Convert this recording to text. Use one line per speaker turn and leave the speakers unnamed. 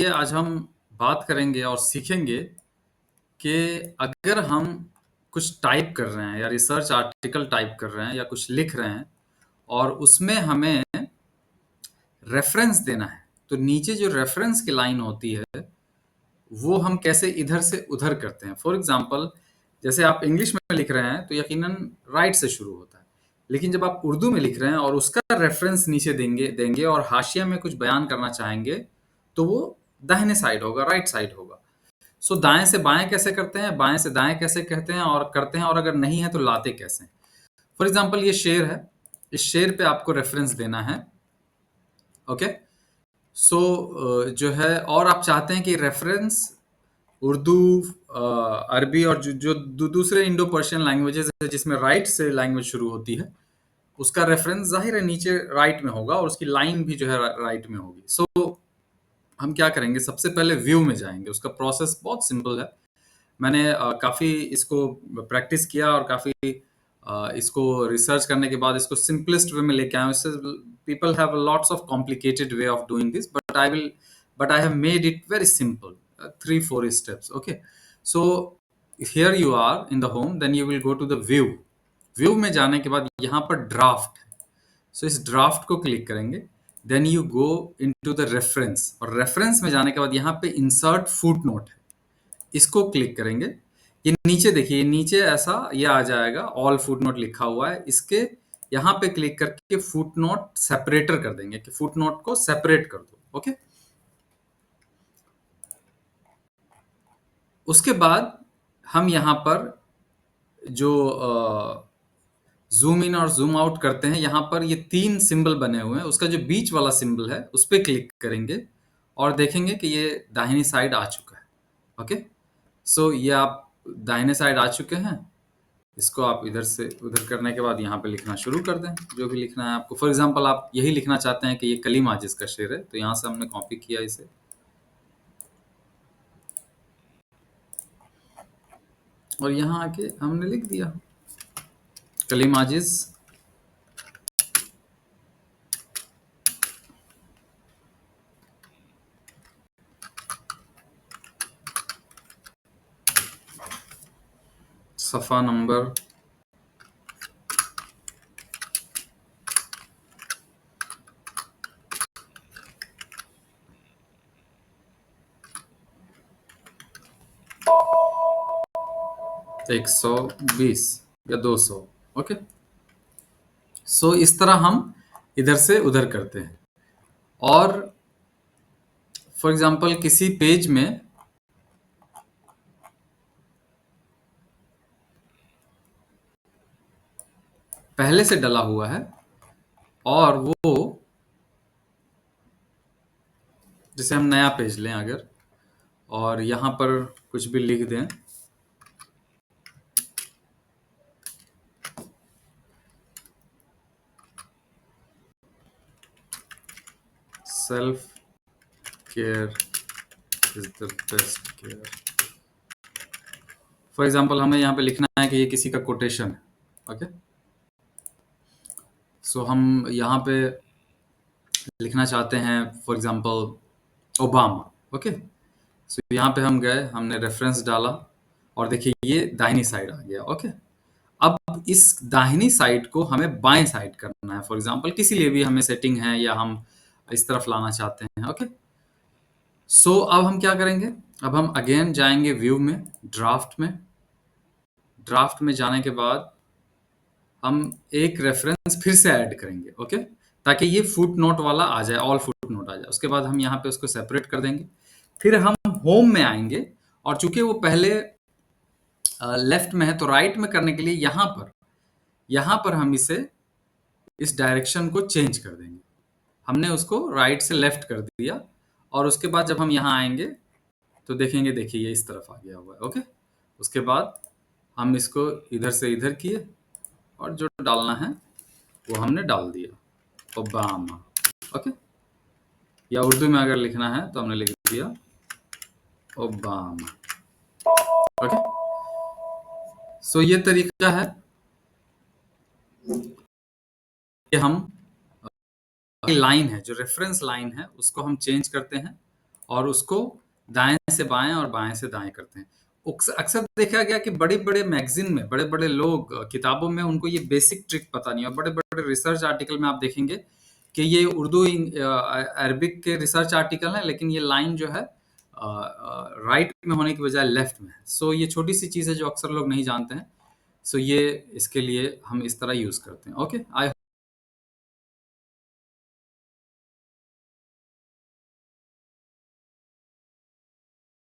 ये आज हम बात करेंगे और सीखेंगे कि अगर हम कुछ टाइप कर रहे हैं या रिसर्च आर्टिकल टाइप कर रहे हैं या कुछ लिख रहे हैं और उसमें हमें रेफरेंस देना है, तो नीचे जो रेफरेंस की लाइन होती है, वो हम कैसे इधर से उधर करते हैं। फॉर एग्जाम्पल, जैसे आप इंग्लिश में लिख रहे हैं तो यकीनन राइट से शुरू होता है, लेकिन जब आप उर्दू में लिख रहे हैं और उसका रेफरेंस नीचे देंगे देंगे और हाशिया में कुछ बयान करना चाहेंगे, तो वो दाहिने साइड होगा, राइट साइड होगा। सो दाएं से बाएं कैसे करते हैं, बाएं से दाएं कैसे कहते हैं और करते हैं, और अगर नहीं है तो लाते कैसे हैं। फॉर एग्जाम्पल, ये शेर है, इस शेर पे आपको रेफरेंस देना है। ओके, सो जो है, और आप चाहते हैं कि रेफरेंस उर्दू, अरबी और जो दूसरे इंडो पर्शियन लैंग्वेजेस है जिसमें राइट से लैंग्वेज शुरू होती है, उसका रेफरेंस जाहिर है नीचे राइट में होगा और उसकी लाइन भी जो है राइट में होगी। सो हम क्या करेंगे, सबसे पहले व्यू में जाएंगे। उसका प्रोसेस बहुत सिंपल है। मैंने काफ़ी इसको प्रैक्टिस किया और काफ़ी इसको रिसर्च करने के बाद इसको सिंपलेस्ट वे में लेके आया हूँ। इससे people have lots of complicated way of doing this, but I have made it very simple, 3-4 steps. Okay, so here you are in the home, then you will go to the view. View में जाने के बाद यहाँ पर draft है, सो इस draft को click करेंगे। Then you go into the reference, और रेफरेंस में जाने के बाद यहाँ पे इंसर्ट फुट नोट है, इसको क्लिक करेंगे। ये नीचे देखिए, नीचे ऐसा ये आ जाएगा, ऑल फुटनोट लिखा हुआ है। इसके यहाँ पे क्लिक करके फुटनोट सेपरेटर कर देंगे कि फुटनोट को सेपरेट कर दो। ओके, उसके बाद हम यहाँ पर जो जूम इन और जूम आउट करते हैं, यहाँ पर ये 3 सिंबल बने हुए हैं, उसका जो बीच वाला सिंबल है उस पर क्लिक करेंगे और देखेंगे कि ये दाहिनी साइड आ चुका है। ओके, सो ये आप दाहिने साइड आ चुके हैं। इसको आप इधर से उधर करने के बाद यहाँ पे लिखना शुरू कर दें, जो भी लिखना है आपको। फॉर एग्जांपल, आप यही लिखना चाहते हैं कि ये कलीम आजिज का शेर है, तो यहाँ से हमने कॉपी किया इसे, और यहाँ आके हमने लिख दिया कलीम आजिज। सफ़ा नंबर 120 या 200। ओके, सो इस तरह हम इधर से उधर करते हैं। और फॉर एग्जांपल, किसी पेज में पहले से डला हुआ है और वो, जैसे हम नया पेज लें अगर, और यहाँ पर कुछ भी लिख दें, self care is the best care. For example, हमें यहाँ पे लिखना है कि ये किसी का कोटेशन है। ओके, सो हम यहाँ पे लिखना चाहते हैं फॉर एग्जाम्पल ओबामा। ओके, सो यहाँ पे हम गए, हमने रेफरेंस डाला और देखिए ये दाहिनी साइड आ गया। ओके, अब इस दाहिनी साइड को हमें बाएं साइड करना है। फॉर एग्जाम्पल, किसी लिए भी हमें सेटिंग है या हम इस तरफ लाना चाहते हैं। ओके, सो अब हम क्या करेंगे, अब हम अगेन जाएंगे व्यू में, ड्राफ्ट में। ड्राफ्ट में जाने के बाद हम एक रेफरेंस फिर से ऐड करेंगे। ओके, ताकि ये फुट नोट वाला आ जाए, ऑल फुट नोट आ जाए। उसके बाद हम यहाँ पे उसको सेपरेट कर देंगे। फिर हम होम में आएंगे, और चूंकि वो पहले लेफ्ट में है तो राइट में करने के लिए यहाँ पर हम इसे, इस डायरेक्शन को चेंज कर देंगे। हमने उसको राइट से लेफ्ट कर दिया, और उसके बाद जब हम यहाँ आएंगे तो देखेंगे, देखिए ये इस तरफ आ गया हुआ है। ओके, उसके बाद हम इसको इधर से इधर किए और जो डालना है वो हमने डाल दिया, ओबामा। ओके, या उर्दू में अगर लिखना है तो हमने लिख दिया ओबामा। ओके, सो ये तरीका है कि हम लाइन है, जो रेफरेंस लाइन है, उसको हम चेंज करते हैं और उसको दाएँ से बाएँ और बाएँ से दाएँ करते हैं। अक्सर देखा गया कि बड़े-बड़े मैगज़ीन में बड़े-बड़े लोग किताबों में उनको ये बेसिक ट्रिक पता नहीं है और बड़े-बड़े रिसर्च आर्टिकल में आप देखेंगे कि ये अरबिक के रिसर्च आर्टिकल हैं, लेकिन ये लाइन जो है राइट में होने की बजाय लेफ्ट में है। सो ये छोटी-सी चीज़ है जो अक्सर लोग नहीं जानते हैं। सो ये इसके लिए हम इस तरह यूज़ करते हैं। ओके, आई